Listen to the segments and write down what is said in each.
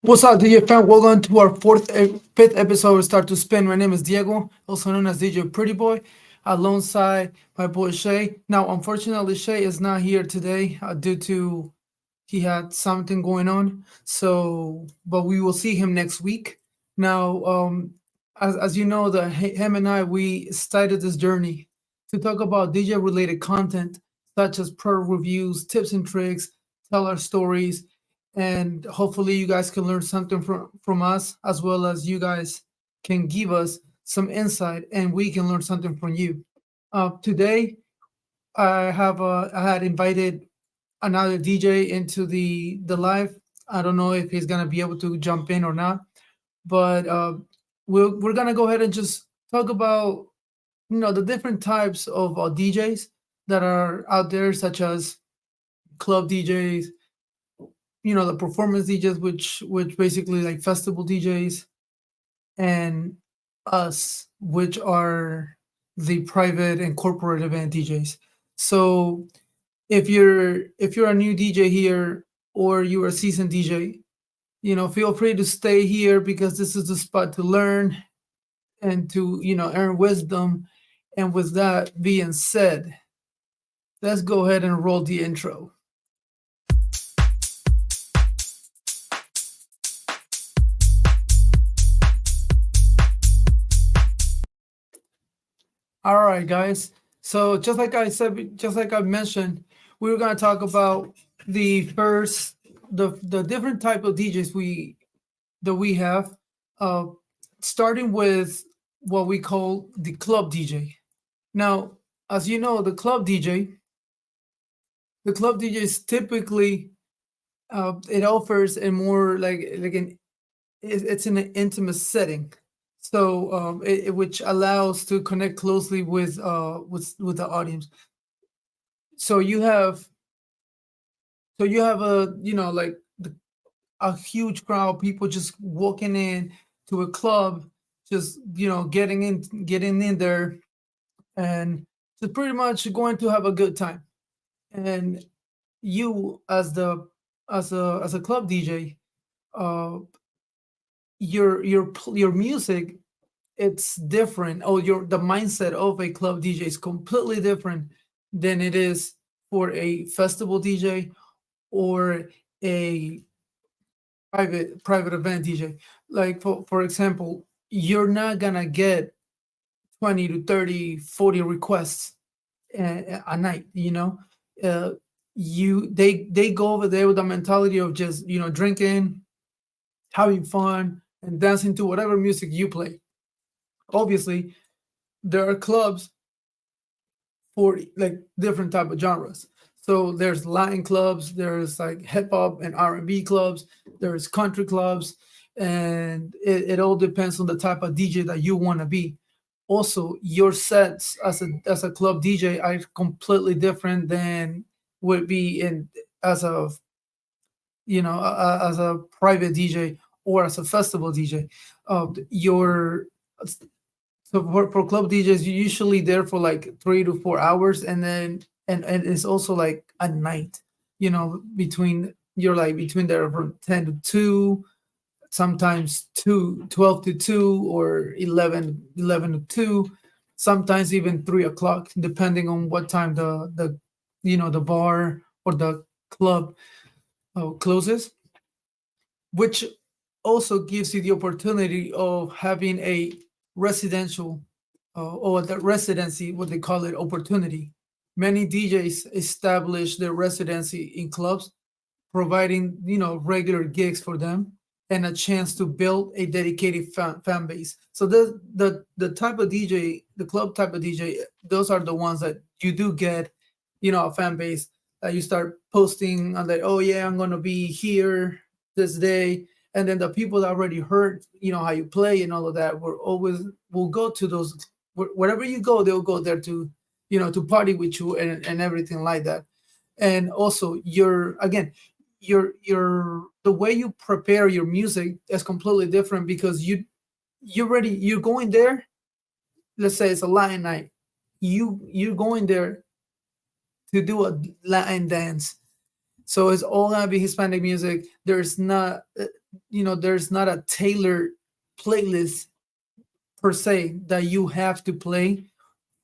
What's up, DJ fan? Welcome to our fifth episode of Start to Spin. My name is Diego, also known as DJ Pretty Boy, alongside my boy Shay. Now, unfortunately, Shay is not here today due to he had something going on. But we will see him next week. Now, as you know, him and I we started this journey to talk about DJ related content such as product reviews, tips and tricks, tell our stories, and hopefully you guys can learn something from us as well as you guys can give us some insight and we can learn something from you. Today, I had invited another DJ into the live. I don't know if he's gonna be able to jump in or not, but we're gonna go ahead and just talk about the different types of DJs that are out there, such as club DJs, the performance DJs, which basically like festival DJs, and us, which are the private and corporate event DJs. So if you're a new DJ here or you're a seasoned DJ, feel free to stay here because this is the spot to learn and to earn wisdom. And with that being said, let's go ahead and roll the intro. All right, guys. So just like I said, just like I mentioned, we were going to talk about the first, the different type of DJs we have, uh, starting with what we call the club DJ. Now, as you know, the club DJ is typically it offers a more like it's in an intimate setting, so which allows to connect closely with the audience. So you have a like a huge crowd, people just walking in to a club, just getting in there, and just pretty much going to have a good time. And you as a club DJ, uh, your music, it's different. Oh, your the mindset of a club DJ is completely different than it is for a festival DJ or a private event DJ. Like for example, you're not gonna get 20 to 30, 40 requests a night. Uh, they go over there with the mentality of just drinking, having fun, and dancing to whatever music you play. Obviously, there are clubs for like different type of genres. So there's Latin clubs, there's like hip hop and R&B clubs, there's country clubs, and it all depends on the type of DJ that you want to be. Also, your sets as a club DJ are completely different than would be in as a as a private DJ or as a festival DJ. Your So for club DJs, you're usually there for like 3 to 4 hours, and then and it's also like at night. Between you're like between there from 10 to 2, sometimes 12 to 2, or 11 to 2, sometimes even 3 o'clock, depending on what time the bar or the club closes, which also gives you the opportunity of having a residential or the residency, what they call it, opportunity. Many DJs establish their residency in clubs, providing regular gigs for them and a chance to build a dedicated fan base. So the type of DJ, the club type of DJ, those are the ones that you do get, a fan base that you start posting on that. Oh yeah, I'm gonna be here this day, and then the people that already heard how you play and all of that will go to those. Wherever you go, they'll go there to party with you and everything like that. And also your the way you prepare your music is completely different because you're going there. Let's say it's a Latin night. You're going there to do a Latin dance, so it's all gonna be Hispanic music. There's not there's not a tailored playlist per se that you have to play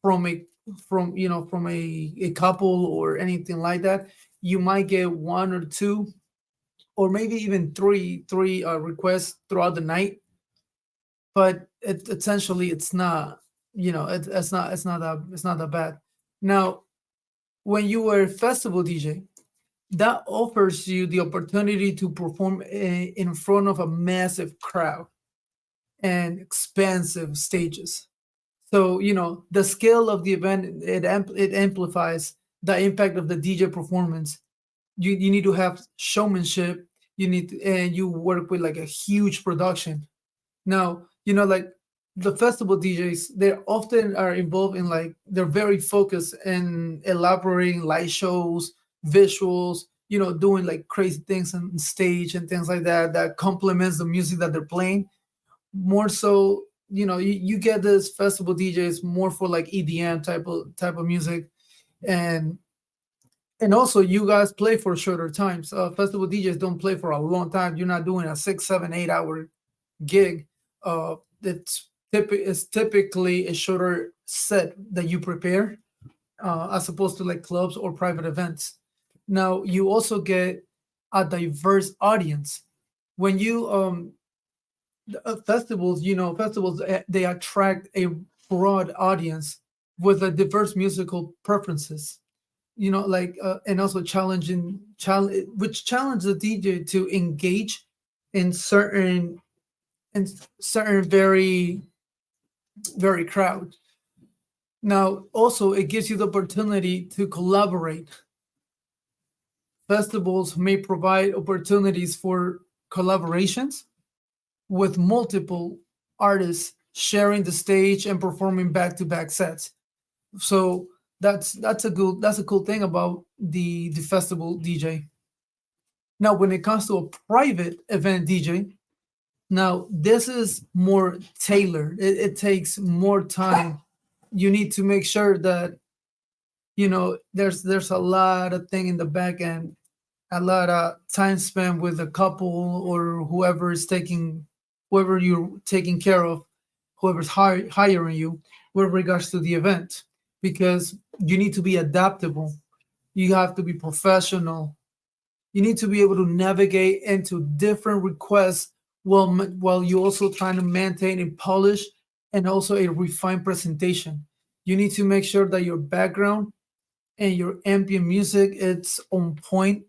from a from a couple or anything like that. You might get one or two or maybe even three requests throughout the night, but essentially it's not, it's not that bad. Now, when you were a festival DJ, that offers you the opportunity to perform in front of a massive crowd and expansive stages. So, the scale of the event, it amplifies the impact of the DJ performance. You need to have showmanship. And you work with like a huge production. Now, like the festival DJs, they often are involved in like they're very focused in elaborating light shows, visuals, doing like crazy things on stage and things like that that complements the music that they're playing. More so, you get this festival DJs more for like EDM type of music, and also you guys play for shorter times. Festival DJs don't play for a long time. You're not doing a 6, 7, 8 hour gig. It's typically a shorter set that you prepare, as opposed to like clubs or private events. Now you also get a diverse audience when you festivals, they attract a broad audience with a diverse musical preferences, like and also which challenge the DJ to engage in certain very crowd. Now also it gives you the opportunity to collaborate. Festivals may provide opportunities for collaborations with multiple artists sharing the stage and performing back-to-back sets. So that's a cool thing about the festival DJ. Now, when it comes to a private event DJ, now this is more tailored. It takes more time. You need to make sure that there's a lot of thing in the back end, a lot of time spent with a couple or whoever you're taking care of, whoever's hiring you with regards to the event, because you need to be adaptable. You have to be professional. You need to be able to navigate into different requests while you also trying to maintain a polish and also a refined presentation. You need to make sure that your background and your ambient music it's on point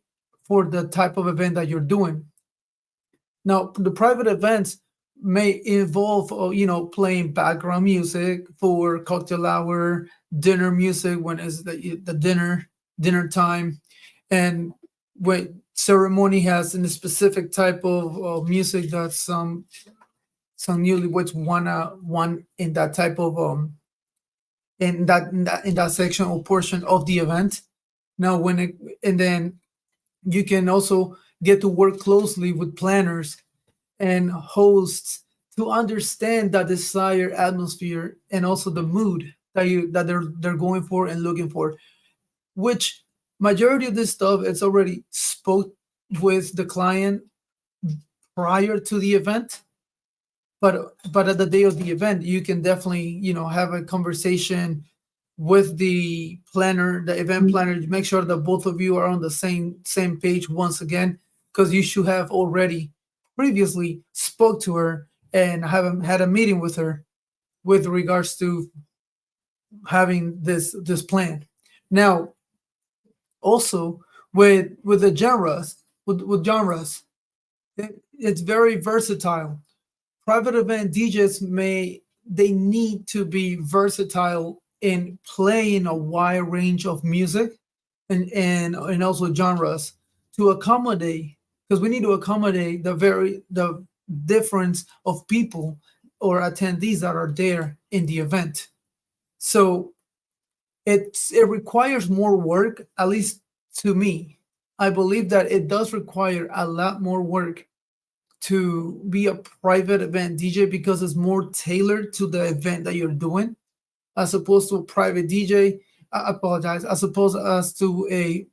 for the type of event that you're doing. Now, the private events may involve, playing background music for cocktail hour, dinner music when it's the dinner time, and when ceremony has a specific type of music that some newlyweds wanna want in that type of in that section or portion of the event. Now, and then you can also get to work closely with planners and hosts to understand that desired atmosphere and also the mood that they're going for and looking for. Which majority of this stuff it's already spoke with the client prior to the event, but at the day of the event you can definitely have a conversation with the planner, the event planner, to make sure that both of you are on the same page once again, because you should have already previously spoke to her and have had a meeting with her with regards to having this plan. Now, also with the genres, with genres, it's very versatile. Private event DJs they need to be versatile in playing a wide range of music and also genres to accommodate, because we need to accommodate the difference of people or attendees that are there in the event. So it requires more work, at least to me. I believe that it does require a lot more work to be a private event DJ because it's more tailored to the event that you're doing, as opposed to a private DJ. I apologize. As opposed as to a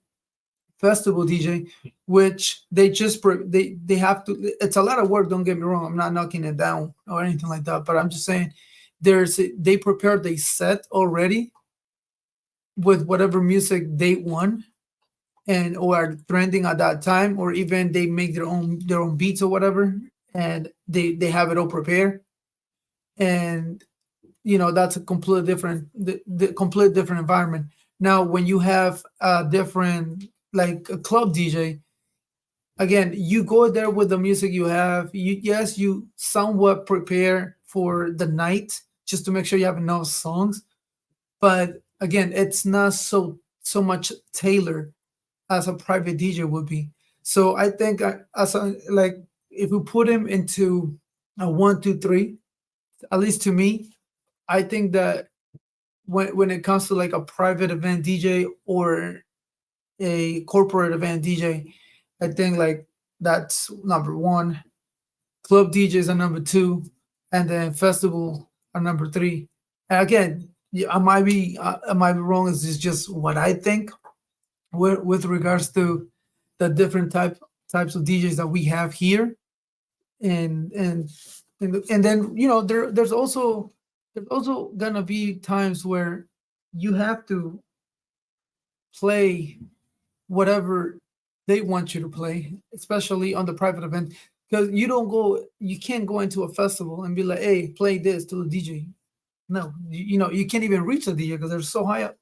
festival DJ, which they have to. It's a lot of work. Don't get me wrong. I'm not knocking it down or anything like that. But I'm just saying, they prepared a set already with whatever music they want and or are trending at that time, or even they make their own beats or whatever, and they have it all prepared. And that's a completely different the complete different environment. Now when you have a different, like a club DJ, again, you go there with the music you have. Yes, you somewhat prepare for the night just to make sure you have enough songs, but again, it's not so much tailored as a private DJ would be. So I think, as a, like, if we put him into a one, two, three, at least to me, I think that when it comes to like a private event DJ or a corporate event DJ, I think like that's number one. Club DJs are number two, and then festival are number three. And again, yeah, I might be wrong. It's just what I think with regards to the different types of DJs that we have here, and then there's also gonna be times where you have to play whatever they want you to play, especially on the private event, because you can't go into a festival and be like, hey, play this to the DJ. No, you can't even reach the DJ because they're so high up.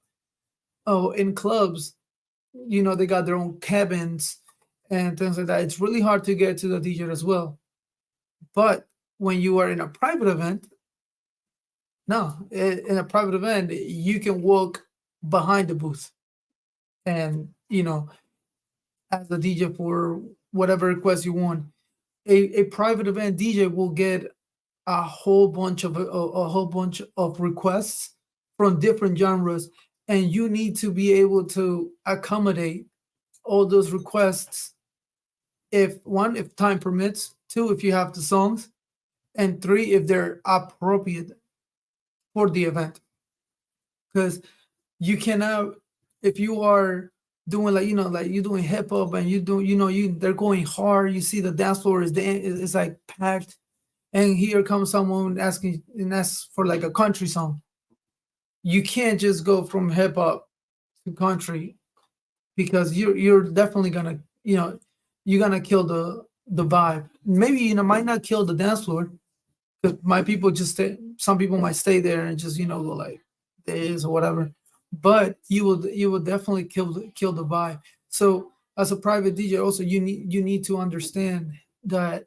Oh, in clubs, they got their own cabins and things like that. It's really hard to get to the DJ as well. But when you are in a private event, no, in a private event, you can walk behind the booth and, as a DJ for whatever request you want. A private event DJ will get a whole bunch of requests from different genres, and you need to be able to accommodate all those requests, if time permits, two, if you have the songs, and three, if they're appropriate for the event. Because you cannot, if you are doing, like you're doing hip hop and you do they're going hard, you see the dance floor is like packed, and here comes someone asks for like a country song. You can't just go from hip hop to country, because you're definitely gonna, you're gonna kill the vibe. Maybe might not kill the dance floor, because my people just some people might stay there and just go like this or whatever, but you will definitely kill the vibe. So as a private DJ, also you need to understand that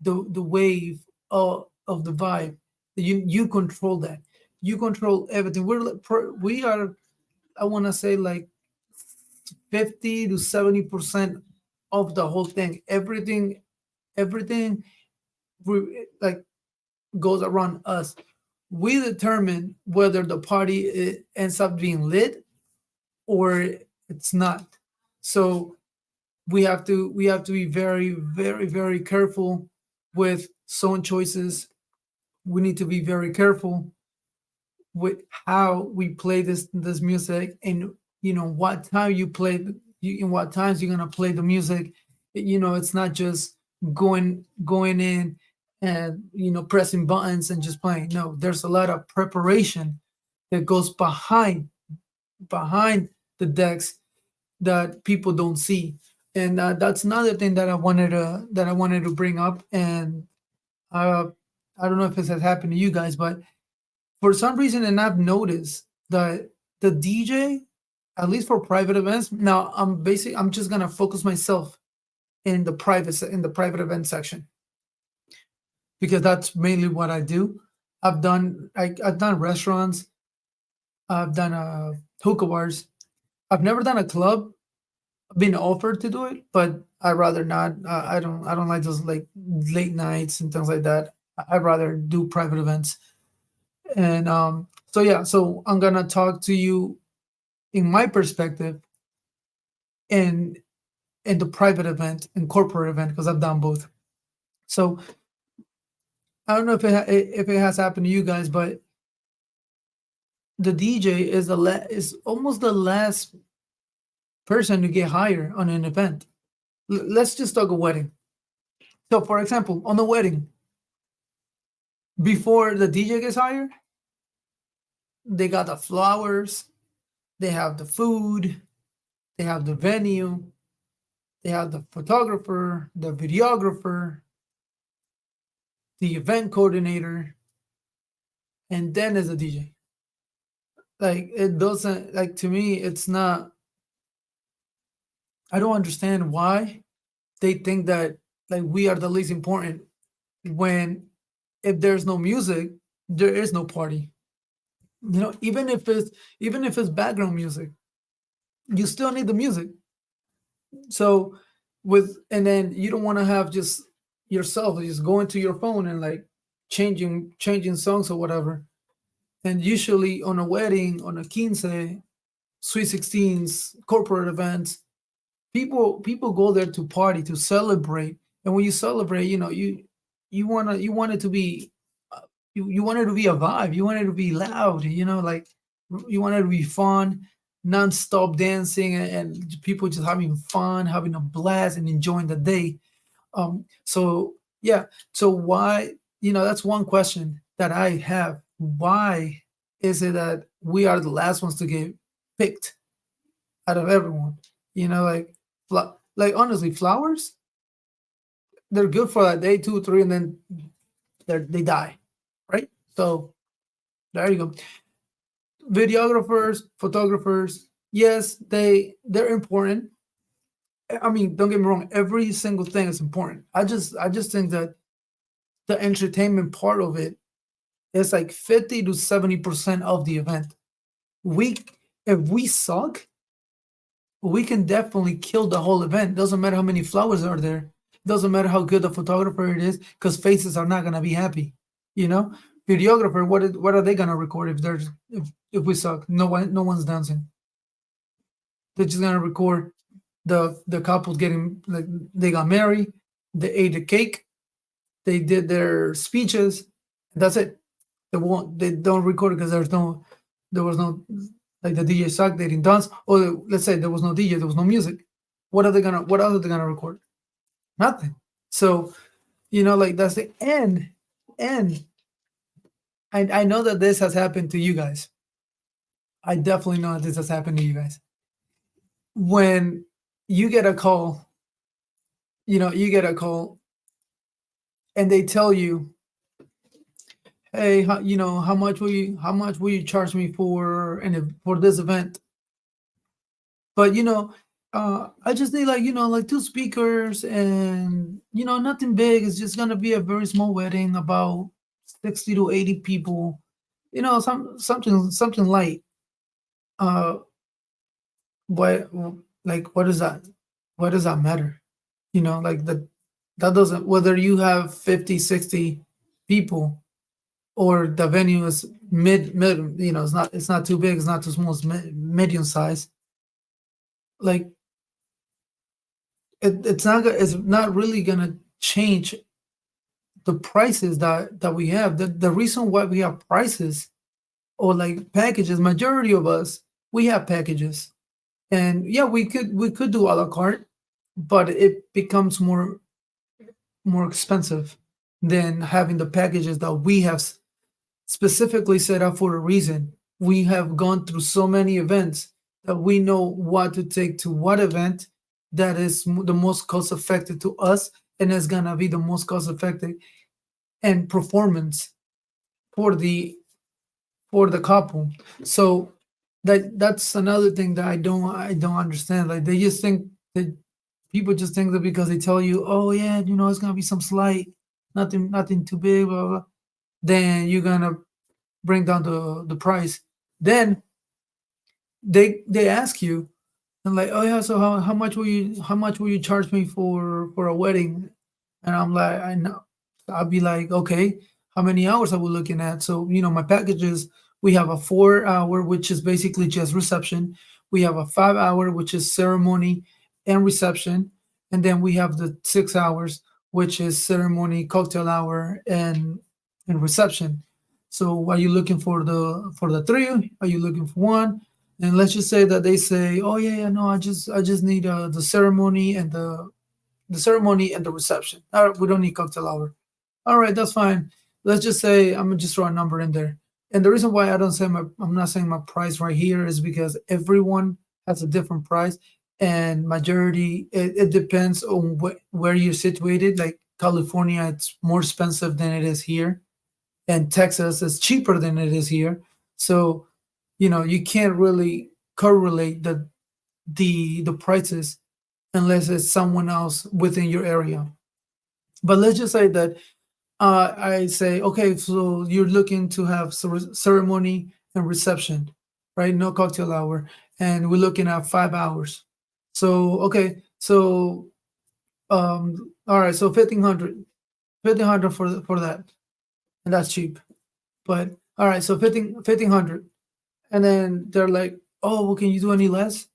the wave of the vibe, you control that. You control everything. We are, I want to say, like 50 to 70% of the whole thing. Everything like goes around us. We determine whether the party ends up being lit or it's not. So we have to be very, very, very careful with song choices. We need to be very careful with how we play this music, and what time you play in what times you're gonna play the music. It's not just going in and pressing buttons and just playing. No, there's a lot of preparation that goes behind the decks that people don't see. And that's another thing that I wanted to bring up. And uh, I don't know if this has happened to you guys, but for some reason, and I've noticed that the DJ, at least for private events, now I'm just gonna focus myself in the private event section, because that's mainly what I do. I've done restaurants, I've done hookah bars. I've never done a club. I've been offered to do it, but I rather not. I don't like those like late nights and things like that. I'd rather do private events. And so yeah, so I'm gonna talk to you in my perspective in in the private event and corporate event, because I've done both. So I don't know if it has happened to you guys, but the DJ is almost the last person to get hired on an event. Let's just talk a wedding. So, for example, on the wedding, before the DJ gets hired, they got the flowers, they have the food, they have the venue, they have the photographer, the videographer, the event coordinator, and then there's a DJ. Like, it doesn't, like, to me, it's not, I don't understand why they think that like we are the least important when if there's no music, there is no party. You know, even if it's background music, you still need the music. So with and then you don't want to have just yourself just going to your phone and like changing songs or whatever. And usually on a wedding, on a quince, sweet 16s, corporate events, people go there to party, to celebrate. And when you celebrate, you know, you want it to be you want it to be a vibe, you want it to be loud, you know, like you want it to be fun, non-stop dancing, and people just having fun, having a blast and enjoying the day. So yeah, so why, you know, that's one question that I have. Why is it that we are the last ones to get picked out of everyone? You know, like like honestly, flowers, they're good for that day, two, three, and then they die, right? So there you go. Videographers, photographers, yes, they're important. I mean, don't get me wrong, every single thing is important. I just think that the entertainment part of it is like 50 to 70% of the event. We if we suck, we can definitely kill the whole event. Doesn't matter how many flowers are there. Doesn't matter how good the photographer it is, because faces are not gonna be happy. You know, videographer, what are they gonna record if we suck? No one's dancing. They're just gonna record the couples getting like they got married, they ate the cake, they did their speeches. That's it. They don't record it because there was no like the DJ sucked, they didn't dance, or let's say there was no DJ, there was no music. What else are they gonna record? Nothing. So, you know, like that's the end. And I know that this has happened to you guys. I definitely know that this has happened to you guys. When you get a call, you get a call and they tell you, hey, how much will you charge me for for this event? But I just need like like two speakers and nothing big. It's just gonna be a very small wedding, about 60 to 80 people. Something light. Uh, what like what does that what does that matter? Like that doesn't, whether you have 50, 60 people or the venue is mid, it's not too big, it's not too small, it's medium size. Like it's not really gonna change the prices that we have. The reason why we have prices or like packages, majority of us, we have packages. And yeah, we could do a la carte, but it becomes more expensive than having the packages that we have specifically set up for a reason. We have gone through so many events that we know what to take to what event that is the most cost effective to us, and is gonna be the most cost effective and performance for the couple. So that's another thing that I don't understand. Like they just think that people just think that because they tell you, oh yeah, it's gonna be some slight, nothing too big, blah, blah, blah, then you're gonna bring down the price. Then they ask you and like, oh yeah, so how much will you charge me for a wedding? And I'm like, I know. I'll be like, okay, how many hours are we looking at? So my packages, we have a 4 hour, which is basically just reception. We have a 5 hour, which is ceremony and reception, and then we have the 6 hours, which is ceremony, cocktail hour, and reception. So are you looking for the three? Are you looking for one? And let's just say that they say, "Oh yeah, yeah, no, I just need the ceremony and the reception. All right, we don't need cocktail hour. All right, that's fine. Let's just say I'm gonna just throw a number in there. And the reason why I'm not saying my price right here is because everyone has a different price, and majority it depends on where you're situated. Like California, it's more expensive than it is here, and Texas is cheaper than it is here. So, you can't really correlate the prices unless it's someone else within your area. But let's just say that I say, okay, so you're looking to have ceremony and reception, right? No cocktail hour, and we're looking at 5 hours. So okay, so all right, so 1500 for that, and that's cheap. But all right, so 1500, and then they're like, oh, well, can you do any less?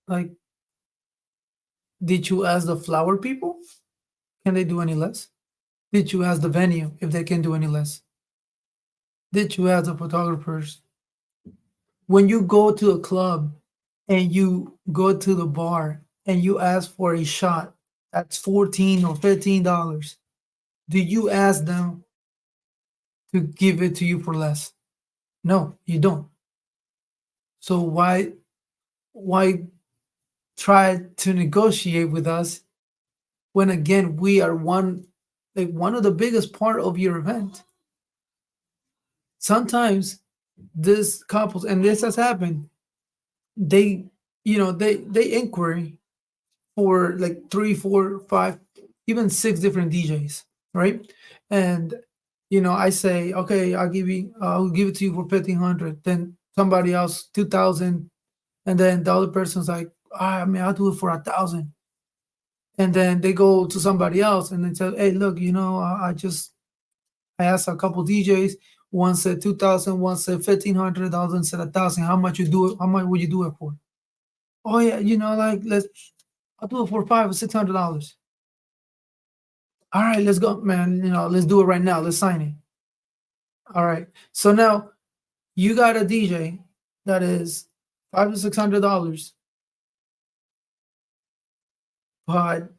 Like, did you ask the flower people? Can they do any less? Did you ask the venue if they can do any less? Did you ask the photographers? When you go to a club and you go to the bar and you ask for a shot that's $14 or $15, do you ask them to give it to you for less? No, you don't. So why try to negotiate with us when again we are one of the biggest part of your event? Sometimes this couples, and this has happened, they they inquiry for like three, four, five, even six different DJs, right? And I say, okay, I'll give it to you for 1500. Then somebody else 2000, and then the other person's like, I mean, I'll do it for 1000. And then they go to somebody else and they say, hey, look, I asked a couple DJs. One said 2000, one said 1500, the other one said 1000. How much you do it? How much would you do it for? Oh yeah, like I'll do it for $500 or $600. All right, let's go, man. Let's do it right now. Let's sign it. All right. So now you got a DJ that is $500 to $600, but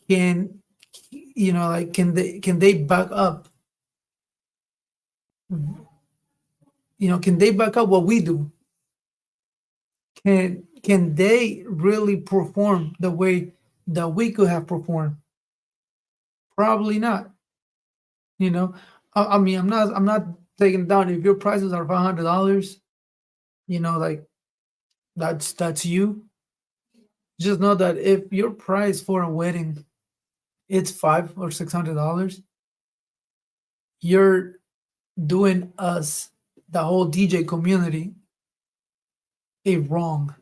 can can they back up? Can they back up what we do? Can they really perform the way that we could have performed? Probably not. You know, I mean, I'm not taking it down. If your prices are $500, like that's you. Just know that if your price for a wedding it's $500 or $600, you're doing us, the whole DJ community, a wrong.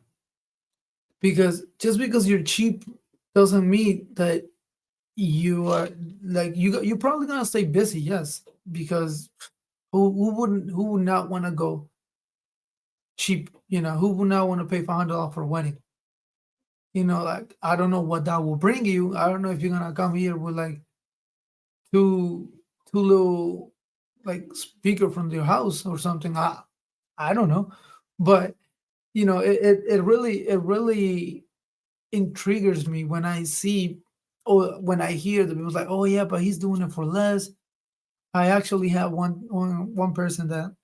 Because just because you're cheap doesn't mean that you are like you're probably gonna stay busy, yes, because who would not want to go cheap? Who would not want to pay $500 for a wedding? Like, I don't know what that will bring you. I don't know if you're gonna come here with like two little like speaker from your house or something. I don't know, but it really intrigues me when I see, or when I hear that people's like, oh yeah, but he's doing it for less. I actually have one person that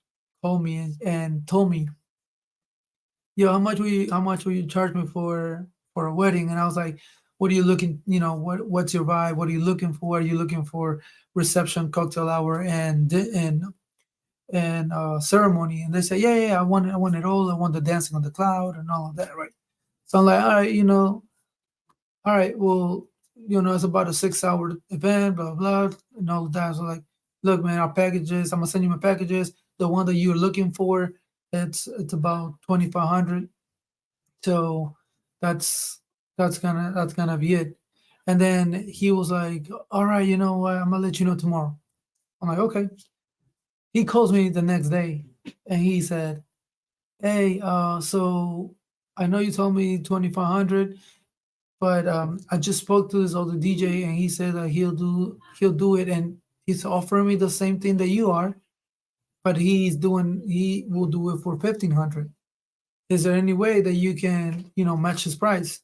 called me and told me, yo, how much will you charge me for a wedding? And I was like, what are you looking, what's your vibe? What are you looking for? Are you looking for reception, cocktail hour, and ceremony? And they say, yeah, yeah, I want it all. I want the dancing on the cloud and all of that, right? So I'm like, all right, all right, well, it's about a 6 hour event, blah, blah, blah, and all of that. So like, look, man, our packages, I'm gonna send you my packages. The one that you're looking for, it's about 2,500. So that's that's gonna be it. And then he was like, all right, you know what, I'm gonna let you know tomorrow. I'm like, okay. He calls me the next day and he said, hey, so I know you told me 2,500. But I just spoke to this other DJ, and he said that he'll do it, and he's offering me the same thing that you are. but he will do it for 1,500. Is there any way that you can, match his price?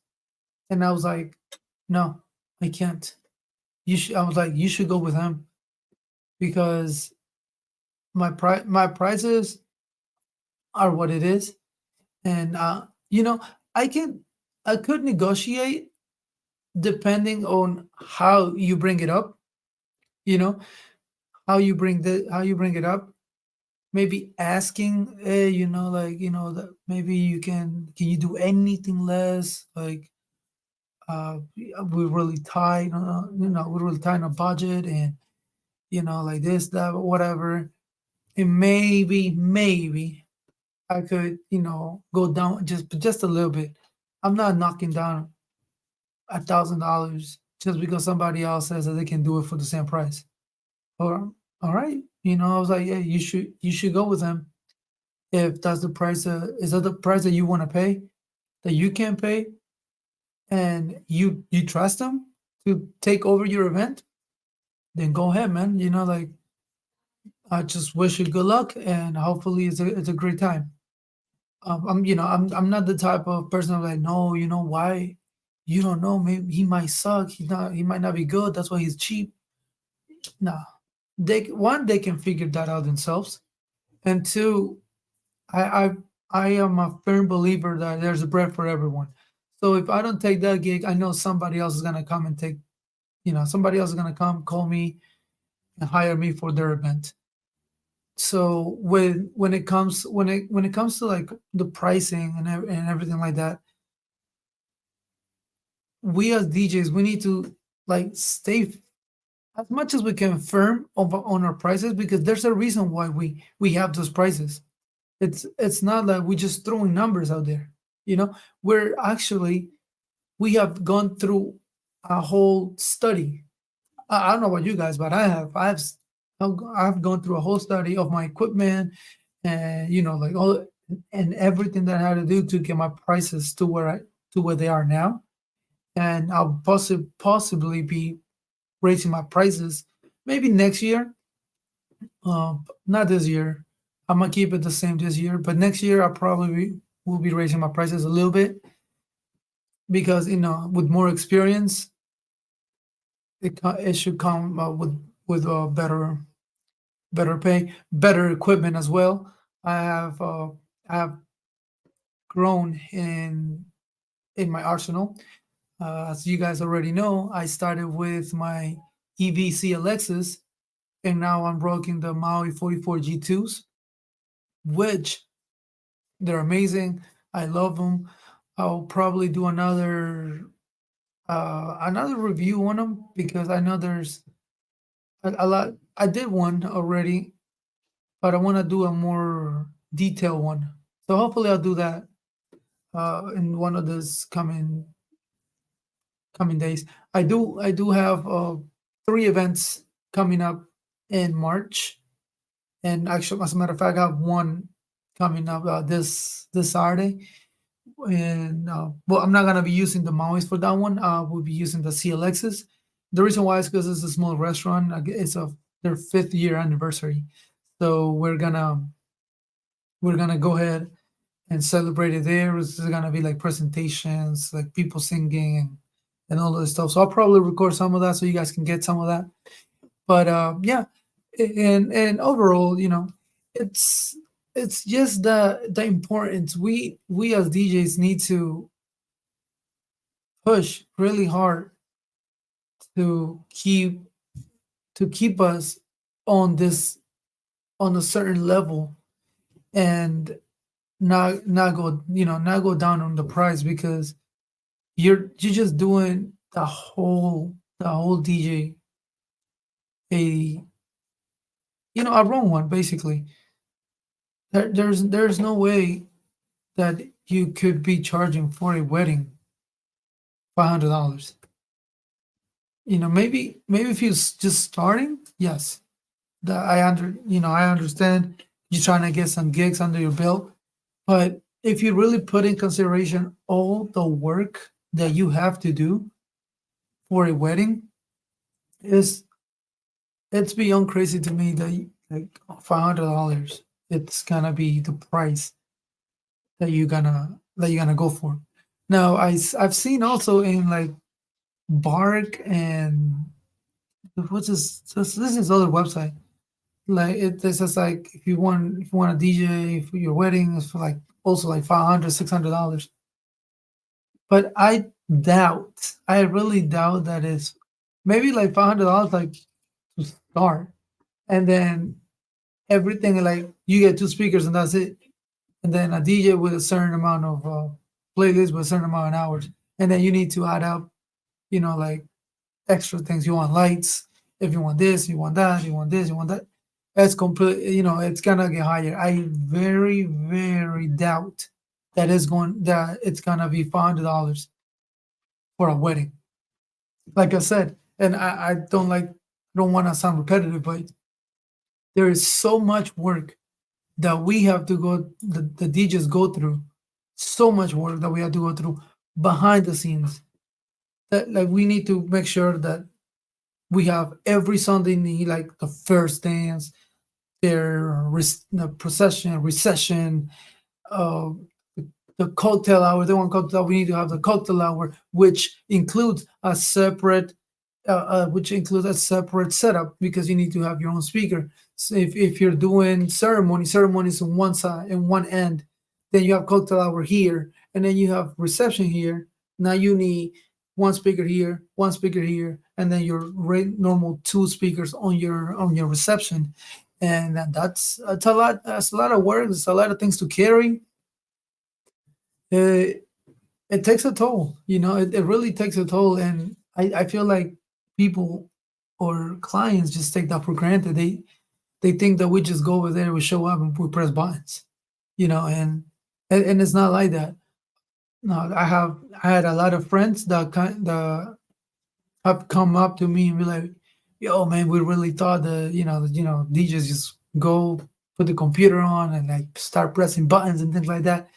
And I was like, no, I can't. I was like, you should go with him because my prices are what it is, and I can I could negotiate depending on how you bring it up. You know how you bring it up. Maybe asking, hey, like that maybe can you do anything less? Like we're really tight, we're really tight on a budget, and like this, that, whatever. And maybe I could, go down just a little bit. I'm not knocking down $1,000 just because somebody else says that they can do it for the same price. Or all right, I was like, yeah, you should go with them if that's the price. Is that the price that you want to pay, that you can pay, and you trust them to take over your event? Then go ahead, man. Like I just wish you good luck, and hopefully it's a great time. I'm not the type of person I'm like, no, why? You don't know, maybe he might suck. He might not be good. That's why he's cheap. No, they can figure that out themselves, and two, I I I am a firm believer that there's a bread for everyone. So if I don't take that gig, I know somebody else is gonna come and take. Somebody else is gonna come call me and hire me for their event. So when it comes to like the pricing and everything like that, we as DJs, we need to like stay as much as we can firm on our prices, because there's a reason why we have those prices. It's not like we just throwing numbers out there. We're actually, we have gone through a whole study. I don't know about you guys, but I've gone through a whole study of my equipment, and like all and everything that I had to do to get my prices to where they are now. And I'll possibly be raising my prices maybe next year. Not this year. I'm gonna keep it the same this year, but next year I probably will be raising my prices a little bit, because with more experience, it should come with better pay, better equipment as well. I have grown in my arsenal. As you guys already know, I started with my EVC Alexis, and now I'm rocking the Maui 44 G2s, which they're amazing. I love them. I'll probably do another review on them, because I know there's a lot. I did one already, but I want to do a more detailed one. So hopefully I'll do that in one of those coming days. I do have 3 events coming up in March, and actually, as a matter of fact, I have one coming up this Saturday. And well, I'm not gonna be using the Maui's for that one. We'll be using the CLXs. The reason why is because it's a small restaurant. It's their 5th-year anniversary, so we're gonna go ahead and celebrate it there. It's gonna be like presentations, like people singing and all of this stuff. So I'll probably record some of that so you guys can get some of that. But yeah, and overall, it's it's just the importance we as DJs need to push really hard to keep us on this on a certain level, and not go down on the price, because you're just doing the whole DJ a a wrong one, basically. There's no way that you could be charging for a wedding $500. Maybe if you're just starting, yes, that I understand you're trying to get some gigs under your belt. But if you really put in consideration all the work that you have to do for a wedding, it's it's beyond crazy to me that like $500. It's gonna be the price that you're gonna go for. Now I've seen also in like Bark and what's this is other website. Like this is like if you want a DJ for your wedding it's for like also like $500, $600. But I really doubt that it's maybe like $500 like to start, and then everything like you get two speakers and that's it, and then a DJ with a certain amount of playlist with a certain amount of hours, and then you need to add up, like extra things. You want lights, if you want this, you want that, you want this, you want that. That's complete. It's gonna get higher. I very, very doubt that it's gonna be $500 for a wedding. Like I said, and I don't want to sound repetitive, but there is so much work that we have to go the DJs go through, so much work that we have to go through behind the scenes, that like we need to make sure that we have every song they need, like the first dance, the procession, recession, uh, the cocktail hour. They want cocktail. We need to have the cocktail hour, which includes a separate setup because you need to have your own speaker. So if you're doing ceremonies on one side and one end, then you have cocktail hour here, and then you have reception here. Now you need one speaker here, and then your normal two speakers on your reception, and that's a lot. That's a lot of work. It's a lot of things to carry. Uh, it takes a toll. It really takes a toll, and I feel like people or clients just take that for granted. They think that we just go over there, we show up, and we press buttons, and it's not like that. No, I had a lot of friends that have come up to me and be like, "Yo, man, we really thought DJs just go put the computer on and like start pressing buttons and things like that."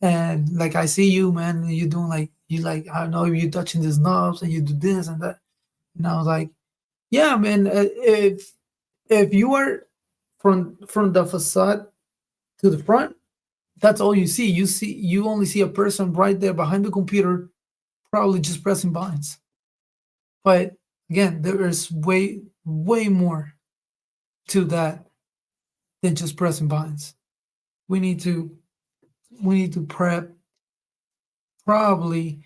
And like I see you, man, you doing like you like I know you touching these knobs and you do this and that. And I was like, yeah, man, if you are from the facade to the front, that's all you see. You only see a person right there behind the computer, probably just pressing buttons. But again, there is way more to that than just pressing buttons. We need to prep probably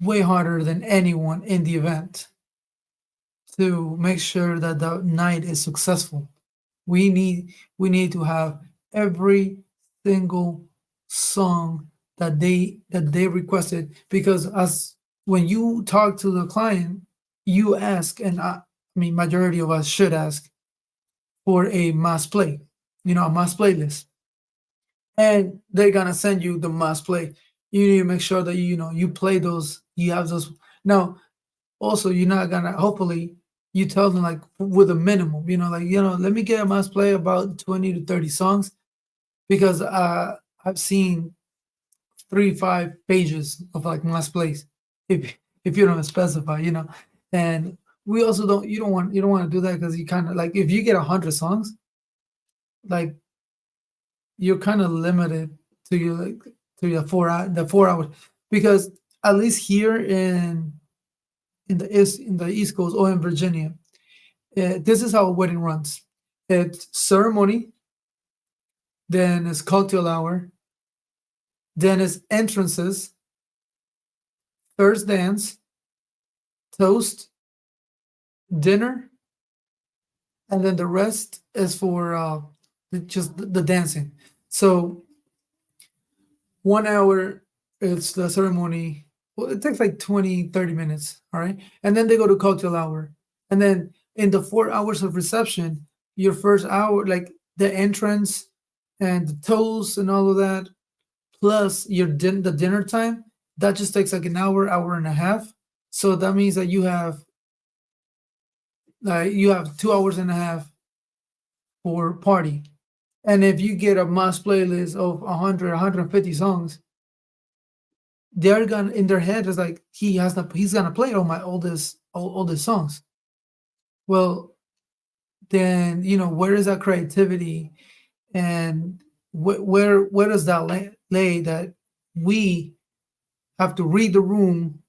way harder than anyone in the event to make sure that the night is successful. We need to have every single song that they requested, because as when you talk to the client, you ask, and I mean majority of us should ask for a must play, a must playlist, and they're gonna send you the must play. You need to make sure that you play those, you have those. Now, also, you're not gonna hopefully you tell them like with a minimum, let me get a must play about 20 to 30 songs, because I've seen 3 5 pages of like must plays if you don't specify, and we also don't you don't want to do that, because you kind of like if you get 100 songs, like you're kind of limited to your like to your 4 hours, because at least here in the East Coast or in Virginia, this is how a wedding runs. It's ceremony, then it's cocktail hour, then it's entrances, first dance, toast, dinner, and then the rest is for just the dancing. So 1 hour it's the ceremony. Well, it takes like 20 30 minutes, all right, and then they go to cocktail hour, and then in the 4 hours of reception, your first hour, like the entrance and the toast and all of that, plus the dinner time, that just takes like an hour and a half. So that means that you have 2 hours and a half for party. And if you get a mass playlist of 150 songs, they're gonna in their head is like he's gonna play all these songs. Well, then where is that creativity, and where does that lay that we have to read the room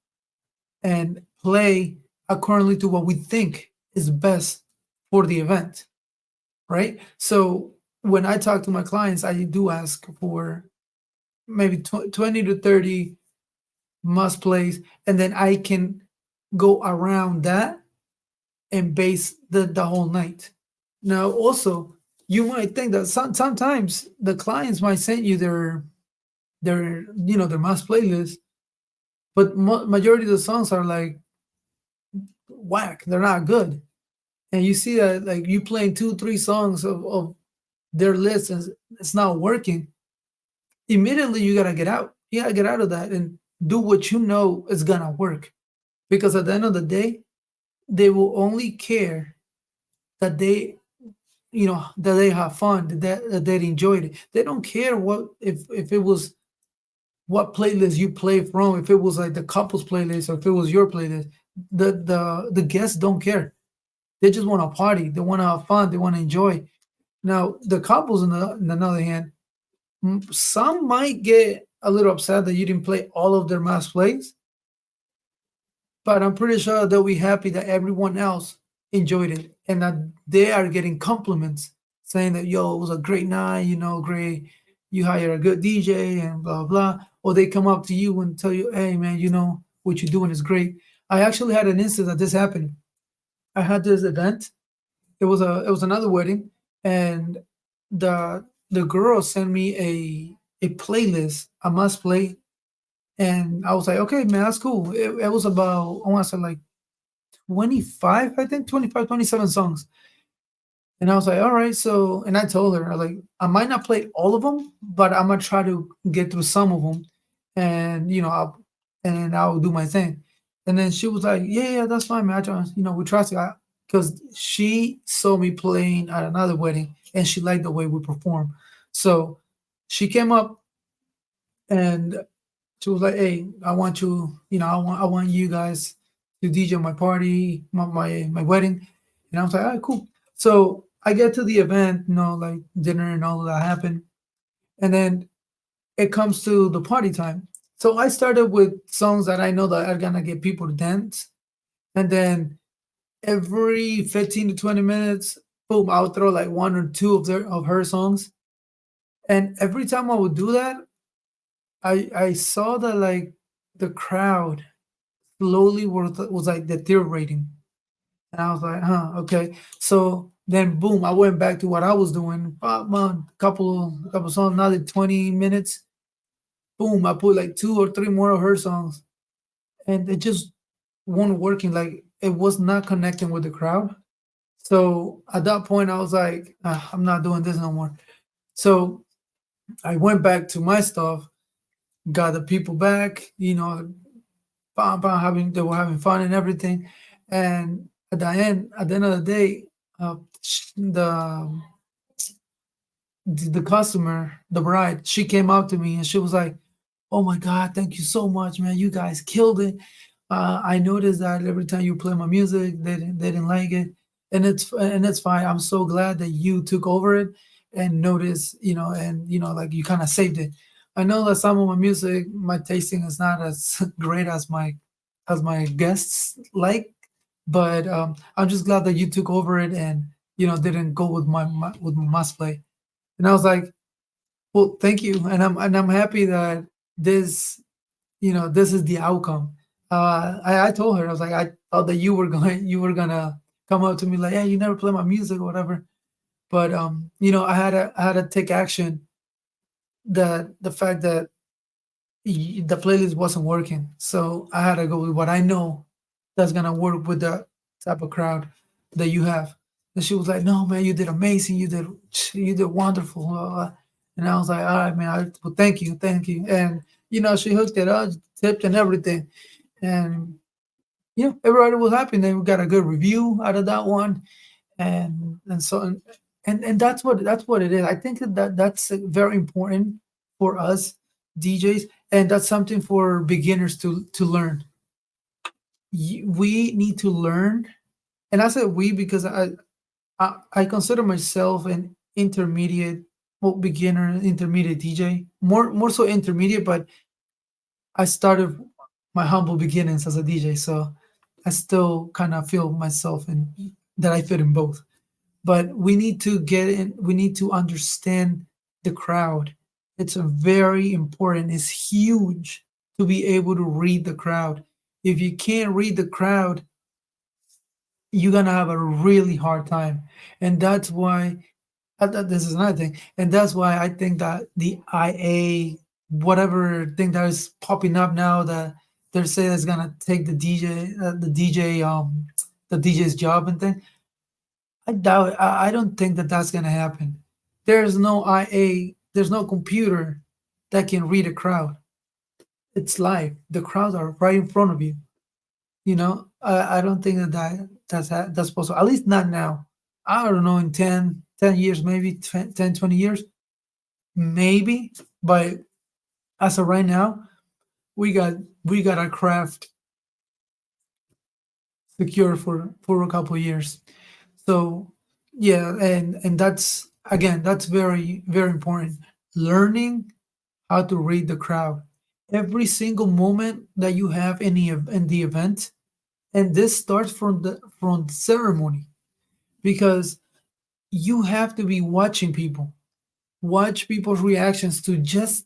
and play accordingly to what we think is best for the event, right? So when I talk to my clients, I do ask for maybe 20 to 30 must plays, and then I can go around that and base the whole night. Now, also, you might think that sometimes the clients might send you their must playlist, but majority of the songs are like whack. They're not good, and you see that like you playing two, three songs of their list and it's not working. Immediately, you gotta get out. You gotta get out of that and do what you know is gonna work. Because at the end of the day, they will only care that that they have fun, that they enjoyed it. They don't care what if it was what playlist you play from, if it was like the couples playlist or if it was your playlist. The guests don't care. They just want to party. They want to have fun. They want to enjoy. Now the couples, on the other hand, some might get a little upset that you didn't play all of their mass plays, but I'm pretty sure they'll be happy that everyone else enjoyed it and that they are getting compliments saying that yo, it was a great night, great, you hired a good DJ and blah blah. Or they come up to you and tell you, hey man, what you're doing is great. I actually had an instance that this happened. I had this event. It was another wedding, and the girl sent me a playlist, a must play, and I was like, okay, man, that's cool. It was about, I want to say like 25, I think 25, 27 songs. And I was like, all right. So, and I told her, like, I might not play all of them, but I'm going to try to get through some of them. And, I'll do my thing. And then she was like, yeah, yeah, that's fine, man. We trust you. Because she saw me playing at another wedding and she liked the way we perform. So she came up and she was like, "Hey, I want you, I want you guys to DJ my party, my wedding." And I was like, "All right, cool." So I get to the event, like dinner and all of that happened, and then it comes to the party time. So I started with songs that I know that are gonna get people to dance, and then every 15 to 20 minutes, boom, I'll throw like one or two of her songs, and every time I would do that, I saw that like the crowd slowly was like deteriorating. And I was like, huh, okay. So then boom, I went back to what I was doing. Couple songs, another 20 minutes. Boom, I put like two or three more of her songs. And it just wasn't working. Like it was not connecting with the crowd. So at that point I was like, I'm not doing this no more. So I went back to my stuff, got the people back, having they were having fun and everything. And at the end of the day, the the customer, the bride, she came up to me and she was like, "Oh my God, thank you so much, man! You guys killed it. I noticed that every time you play my music, they didn't like it, and it's fine. I'm so glad that you took over it and noticed, and like you kind of saved it. I know that some of my music, my tasting is not as great as my guests like, but I'm just glad that you took over it and didn't go with my must play." And I was like, "Well, thank you," and I'm happy that this is the outcome. I told her, I was like, I thought that you were gonna come up to me like, "Hey, you never play my music or whatever," but I had to take action. The fact that the playlist wasn't working, so I had to go with what I know that's gonna work with the type of crowd that you have. And she was like, "No, man, you did amazing. You did wonderful." And I was like, "All right, man. Well, thank you." And she hooked it up, tipped and everything, and everybody was happy. And then we got a good review out of that one, and so and that's what it is. I think that's very important for us DJs, and that's something for beginners to learn. We need to learn, and I said we because I consider myself an intermediate, well, beginner, intermediate DJ. More so intermediate, but I started my humble beginnings as a DJ, so I still kind of feel myself in that I fit in both. But we need to get in. We need to understand the crowd. It's a very important. It's huge to be able to read the crowd. If you can't read the crowd, you're gonna have a really hard time, and that's why this is another thing, and that's why I think that the IA, whatever thing that is popping up now, that they're saying is gonna take the DJ's job and thing. I doubt. I don't think that that's gonna happen. There's no IA. There's no computer that can read a crowd. It's live. The crowds are right in front of you. I don't think that's possible. At least not now. I don't know, in 10 years, maybe 10, 20 years, maybe. But as of right now, we got we got our craft secure for a couple of years. So yeah, and that's, again, that's very very important. Learning how to read the crowd. Every single moment that you have in the event, and this starts from the ceremony, because you have to be watching people, watch people's reactions to just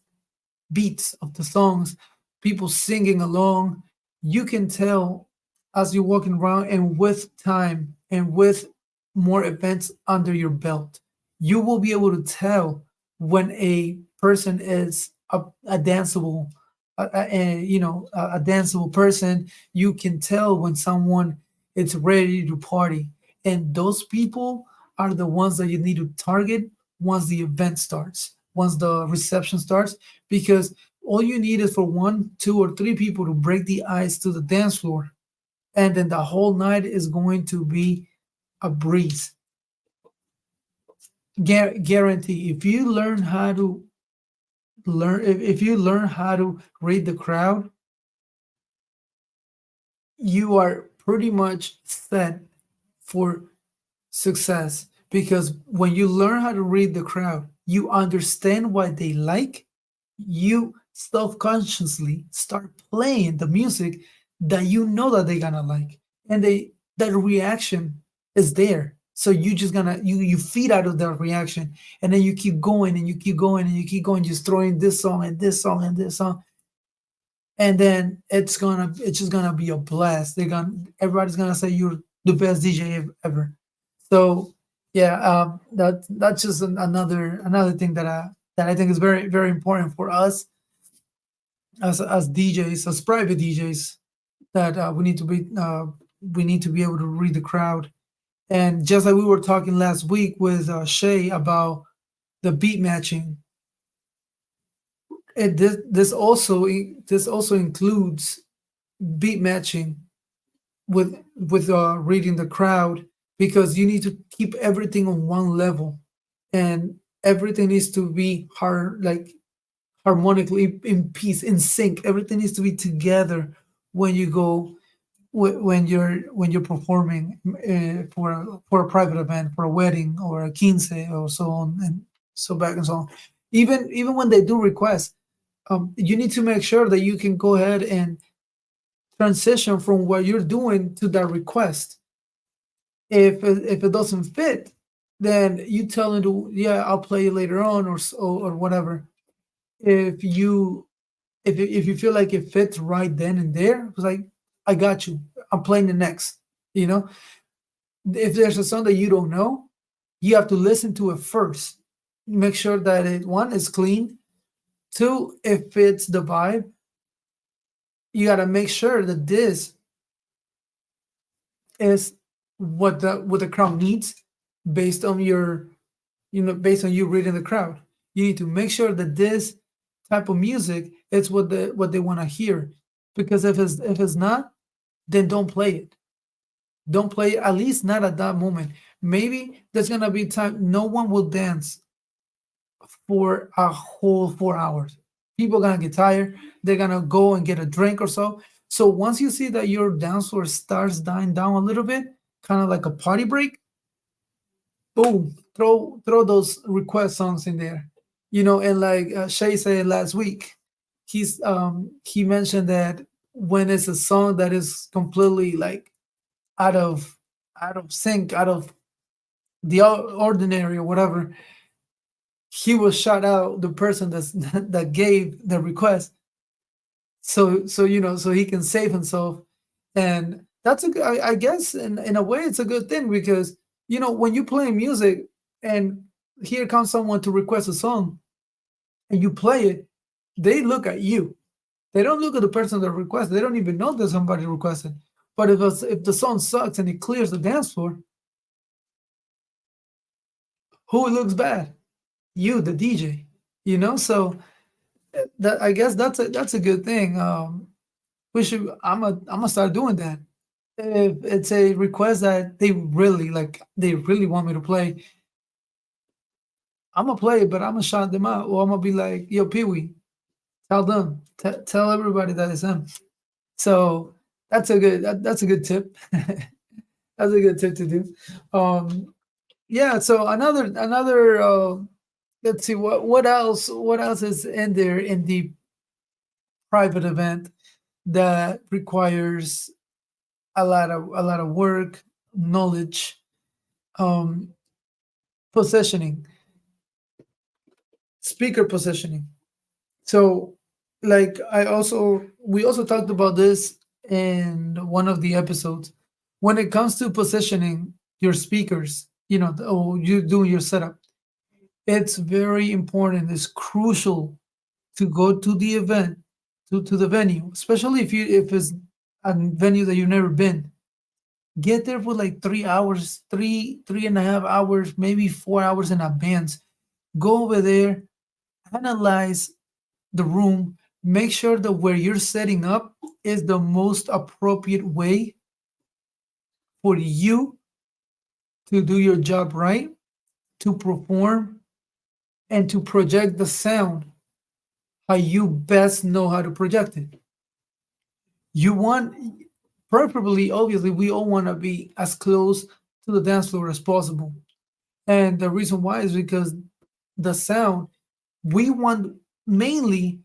beats of the songs, people singing along. You can tell as you're walking around, and with time and with more events under your belt, you will be able to tell when a person is a danceable, a danceable person. You can tell when someone is ready to party, and those people are the ones that you need to target once the event starts, once the reception starts, because all you need is for one, two, or three people to break the ice to the dance floor, and then the whole night is going to be a breeze. Guarantee. If you learn how to read the crowd, you are pretty much set for success, because when you learn how to read the crowd, you understand what they like. You self-consciously start playing the music that you know that they're gonna like, and that reaction is there, so you just gonna you feed out of that reaction, and then you keep going and you keep going and you keep going, just throwing this song and this song and this song, and then it's just gonna be a blast. Everybody's gonna say you're the best DJ ever. So yeah, that's just another thing that I think is very very important for us as DJs, as private DJs, that we need to be able to read the crowd. And just like we were talking last week with Shay about the beat matching, this also includes beat matching with reading the crowd, because you need to keep everything on one level, and everything needs to be harmonically in peace, in sync. Everything needs to be together when you go when you're performing for a private event, for a wedding or a quince, or so on and so back and so on. Even when they do requests, you need to make sure that you can go ahead and transition from what you're doing to that request. If it doesn't fit, then you tell them to, yeah, I'll play it later on, or whatever. If you if you feel like it fits right then and there, it's like, I got you. I'm playing the next. You know, if there's a song that you don't know, you have to listen to it first. Make sure that it, one, is clean. Two, it fits the vibe. You got to make sure that this is what the crowd needs, based on based on you reading the crowd. You need to make sure that this type of music is what they want to hear. Because if it's not, then don't play it. Don't play it, at least not at that moment. Maybe there's gonna be time no one will dance for a whole 4 hours. People are gonna get tired. They're gonna go and get a drink or so. So once you see that your dance floor starts dying down a little bit, kind of like a party break, boom, throw those request songs in there. And like Shay said last week, he mentioned that when it's a song that is completely like out of sync, out of the ordinary or whatever, he will shout out the person that gave the request, so he can save himself. And I guess in a way it's a good thing, because when you play music and here comes someone to request a song and you play it, they look at you. They don't look at the person that requested. They don't even know that somebody requested. But if the song sucks and it clears the dance floor, who looks bad? You, the DJ. So that, I guess, that's a good thing. We should. I'm gonna start doing that. If it's a request that they really want me to play, I'm gonna play it, but I'm gonna shout them out, or I'm gonna be like, "Yo, Pee Wee, tell them, tell everybody that it's them." So that's a good tip. That's a good tip to do. Yeah. So another. Let's see what else is in there in the private event that requires a lot of work, knowledge, um, positioning, speaker positioning. So, like we also talked about this in one of the episodes. When it comes to positioning your speakers, or you doing your setup, it's very important. It's crucial to go to the event, to the venue, especially if it's a venue that you've never been. Get there for like 3 hours, three and a half hours, maybe 4 hours in advance. Go over there, analyze the room, make sure that where you're setting up is the most appropriate way for you to do your job right, to perform, and to project the sound how you best know how to project it. You want, preferably, obviously, we all want to be as close to the dance floor as possible. And the reason why is because the sound, we want mainly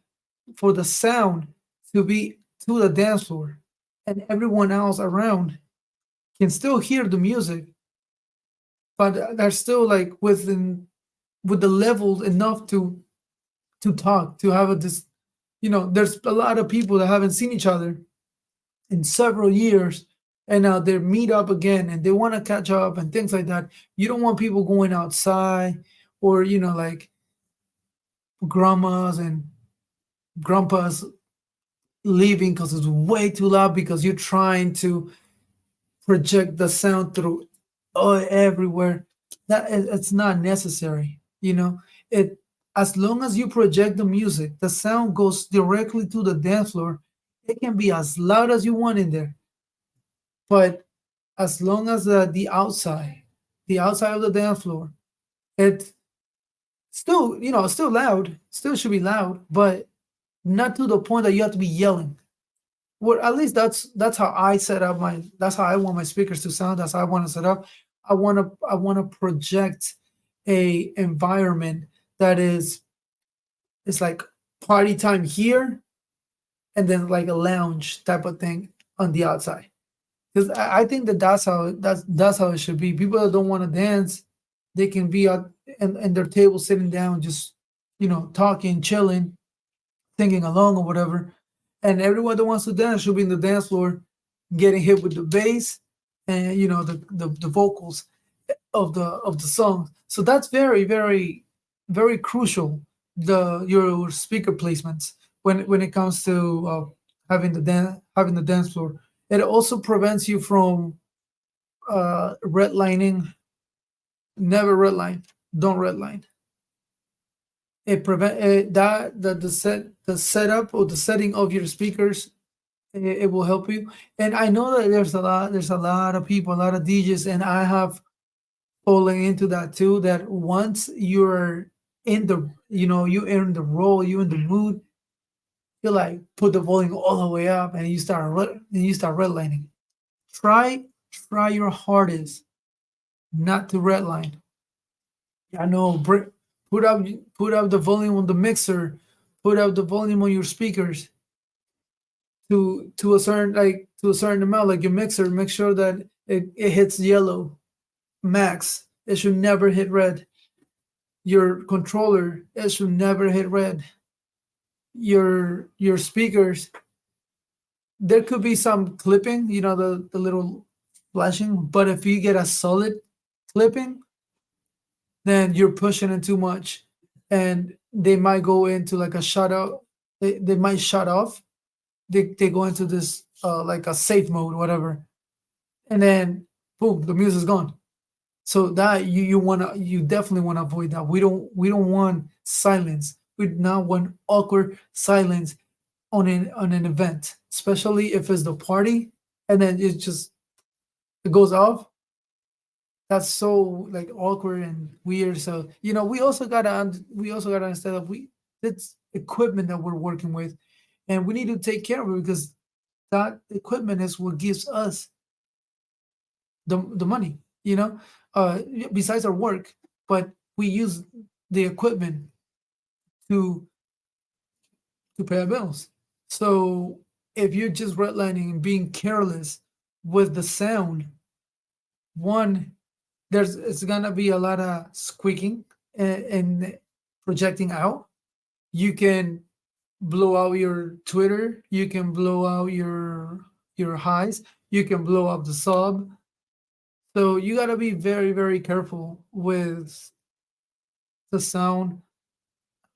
for the sound to be to the dance floor, and everyone else around can still hear the music, but they're still like with the level enough to talk, to have a this. There's a lot of people that haven't seen each other in several years, and now they meet up again and they want to catch up and things like that. You don't want people going outside, or like grandmas and grandpas leaving because it's way too loud, because you're trying to project the sound through everywhere. It's not necessary. It As long as you project the music, the sound goes directly to the dance floor. It can be as loud as you want in there, but as long as the outside of the dance floor, it still loud, still should be loud, but not to the point that you have to be yelling. Well, at least that's how I set up my. That's how I want my speakers to sound. That's how I want to set up. I want to project a environment that is, it's like party time here, and then like a lounge type of thing on the outside. Because I think that's how it should be. People that don't want to dance, they can be at and their table sitting down, just talking, chilling, singing along or whatever. And everyone that wants to dance should be in the dance floor, getting hit with the bass and the vocals of the song. So that's very, very, very crucial. Your speaker placements when it comes to having the dance floor. It also prevents you from redlining. Never redline. Don't redline. It prevent that the setup or the setting of your speakers. It will help you. And I know that there's a lot of people, a lot of DJs, and I have fallen into that too. That once you're in the you in the role, you in the mood, you like put the volume all the way up and you start redlining. Try try your hardest not to redline. I know. Put up put up the volume on the mixer. Put up the volume on your speakers to a certain to a certain amount. Like your mixer, make sure that it hits yellow max. It should never hit red. Your controller, it should never hit red. Your speakers, there could be some clipping, the little flashing, but if you get a solid clipping, then you're pushing it too much, and they might go into like a shut out. They might shut off. They go into this like a safe mode, whatever, and then boom, the music's gone. So that you definitely wanna avoid that. We don't want silence. We do not want awkward silence on an event, especially if it's the party and then it goes off. That's so like awkward and weird. So we also gotta understand that it's equipment that we're working with, and we need to take care of it because that equipment is what gives us the money. Besides our work, but we use the equipment to pay our bills. So if you're just redlining and being careless with the sound, one, there's it's gonna be a lot of squeaking and projecting out. You can blow out your Twitter. You can blow out your highs. You can blow up the sub. So you gotta be very very careful with the sound,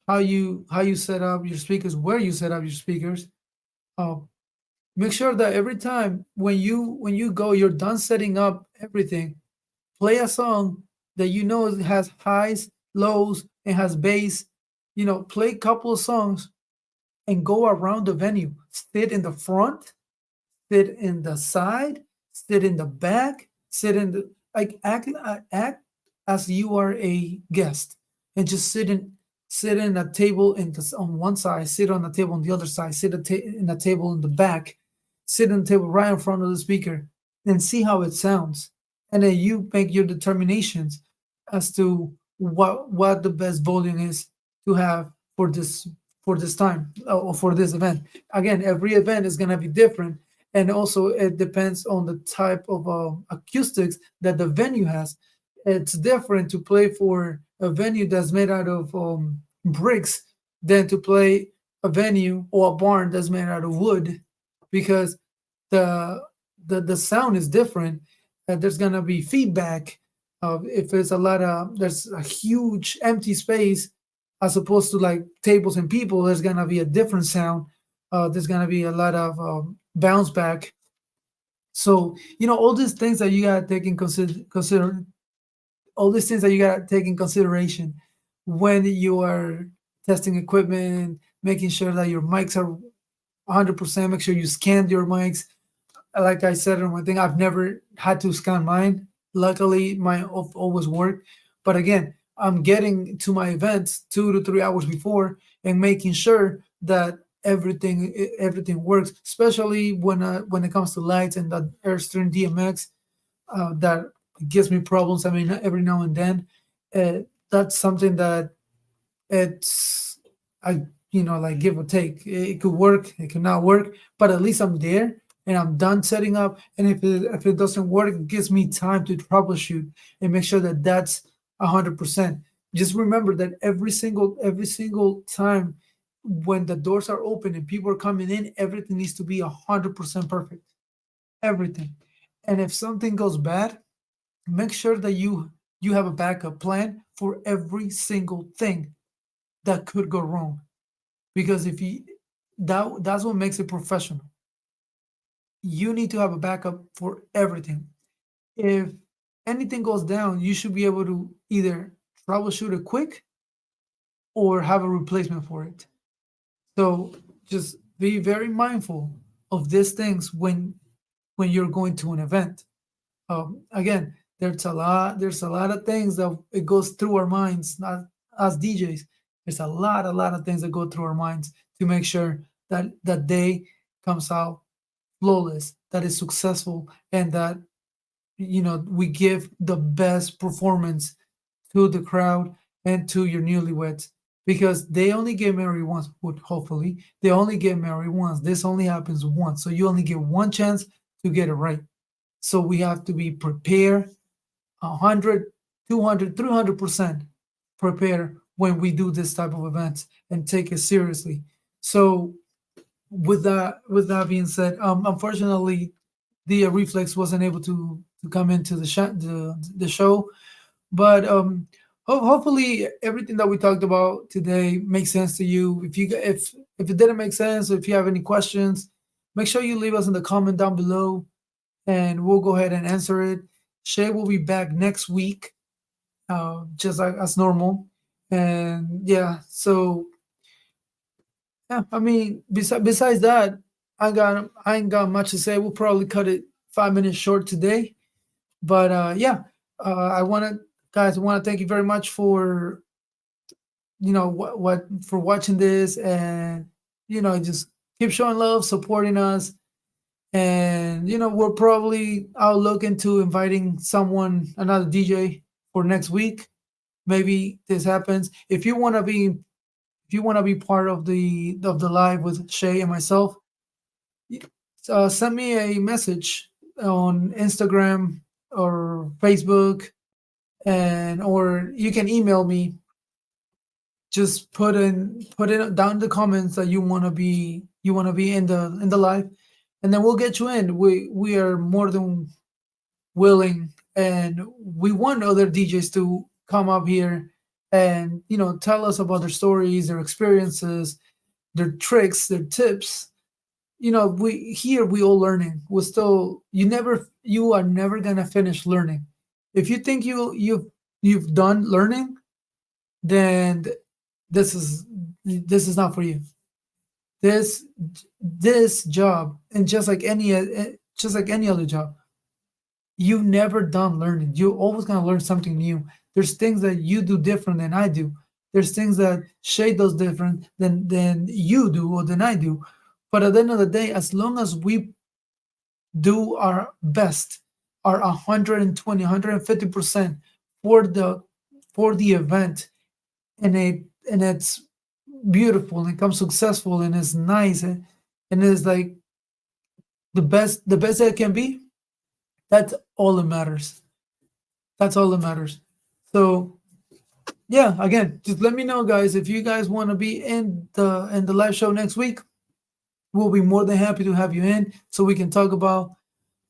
how you set up your speakers, where you set up your speakers. Uh, Make sure that every time when you go, you're done setting up everything. Play a song that you know has highs, lows, and has bass. Play a couple of songs and go around the venue. Sit in the front, sit in the side, sit in the back, sit in the like act as you are a guest, and just sit in a table on one side, sit on the table on the other side, in a table in the back, sit on the table right in front of the speaker, and see how it sounds, and then you make your determinations as to what the best volume is to have for this time or for this event. Again, every event is going to be different, and also it depends on the type of acoustics that the venue has. It's different to play for a venue that's made out of bricks than to play a venue or a barn that's made out of wood, because the the sound is different. There's gonna be feedback. If there's a huge empty space as opposed to like tables and people, there's gonna be a different sound. There's gonna be a lot of bounce back. So all these things that you gotta take in consider all these things that you gotta take in consideration when you are testing equipment, making sure that your mics are 100%. Make sure you scan your mics. Like I said in my thing, I've never had to scan mine. Luckily, mine always worked. But again, I'm getting to my events 2 to 3 hours before and making sure that everything works. Especially when it comes to lights and the Airstream DMX, that gives me problems. I mean, every now and then, that's something that it's I like give or take. It could work, it could not work, but at least I'm there and I'm done setting up. And if it doesn't work, it gives me time to troubleshoot and make sure that that's 100%. Just remember that every single time when the doors are open and people are coming in, everything needs to be 100% perfect. Everything. And if something goes bad, make sure that you have a backup plan for every single thing that could go wrong, because if you that's what makes it professional. You need to have a backup for everything. If anything goes down, you should be able to either troubleshoot it quick or have a replacement for it. So just be very mindful of these things when you're going to an event. Again, there's a lot of things that it goes through our minds, not as DJs. There's a lot of things that go through our minds to make sure that that day comes out flawless, that is successful, and that we give the best performance to the crowd and to your newlyweds, because they only get married once. Hopefully, they only get married once. This only happens once, so you only get one chance to get it right. So we have to be prepared 100, 200, 300% prepare when we do this type of events and take it seriously. So with that being said, unfortunately, the Reflex wasn't able to come into the show, but hopefully everything that we talked about today makes sense to you. If it didn't make sense, or if you have any questions, make sure you leave us in the comment down below, and we'll go ahead and answer it. Shay will be back next week, just like as normal. And yeah, so yeah, I mean, besides that, I ain't got much to say. We'll probably cut it 5 minutes short today. But yeah, I want to guys, I want to thank you very much for what for watching this, and just keep showing love, supporting us. And we're probably I'll look into inviting another DJ for next week. Maybe this happens. If you want to be part of the live with Shay and myself, send me a message on Instagram or Facebook, and or you can email me. Just put in down in the comments that you want to be in the live, and then we'll get you in. We are more than willing, and we want other DJs to come up here and tell us about their stories, their experiences, their tricks, their tips. We all learning. You are never gonna finish learning. If you think you've done learning, then this is this is not for you. This job, and just like any other job, you never done learning. You're always gonna learn something new. There's things that you do different than I do. There's things that Shay does different than you do or than I do. But at the end of the day, as long as we do our best, our 120, 150% for the event, and it's beautiful and it comes successful and it's nice, and it's like the best that it can be, that's all that matters. That's all that matters. So yeah, again, just let me know, guys, if you guys want to be in the live show next week. We'll be more than happy to have you in so we can talk about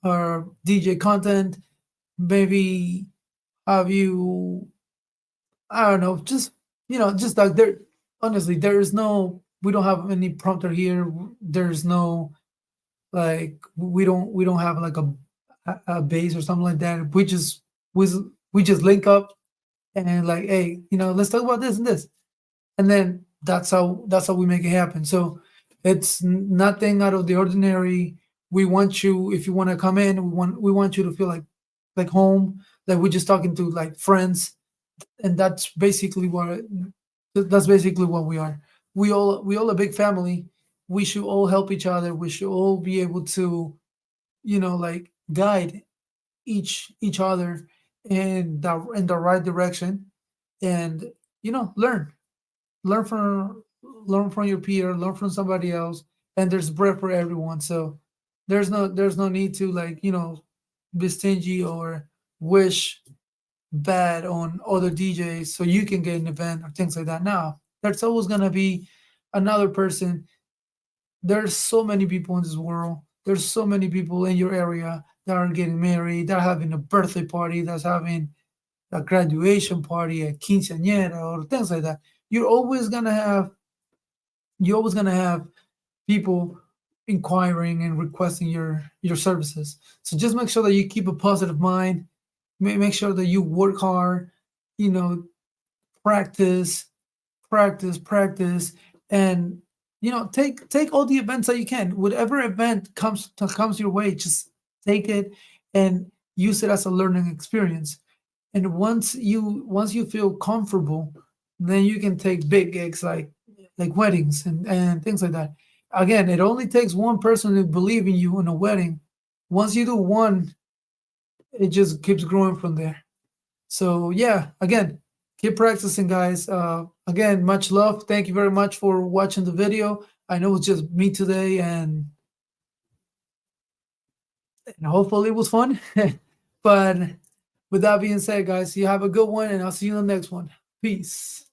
our DJ content. Maybe have you, I don't know, just like there. Honestly, there is no. We don't have any prompter here. There's no, like, we don't have like a base or something like that. We just link up and like, hey, let's talk about this and this, and then that's how we make it happen. So it's nothing out of the ordinary. We want you, if you want to come in, we want you to feel like home, like we're just talking to like friends, and that's basically what we are. We all a big family. We should all help each other. We should all be able to like guide each other in the right direction, and learn from your peer, learn from somebody else, and there's bread for everyone. So there's no need to, like, be stingy or wish bad on other DJs so you can get an event or things like that. Now there's always gonna be another person. There's so many people in this world. There's so many people in your area that are getting married, that are having a birthday party, that's having a graduation party, a quinceañera, or things like that. You're always gonna have people inquiring and requesting your services. So just make sure that you keep a positive mind. Make sure that you work hard. You know, practice, practice, and take all the events that you can. Whatever event comes your way, just take it and use it as a learning experience. And once you feel comfortable, then you can take big gigs like weddings and things like that. Again, it only takes one person to believe in you in a wedding. Once you do one, it just keeps growing from there. So yeah, again, keep practicing, guys. Again, much love. Thank you very much for watching the video. I know it's just me today, and hopefully it was fun. But with that being said, guys, you have a good one, and I'll see you in the next one. Peace.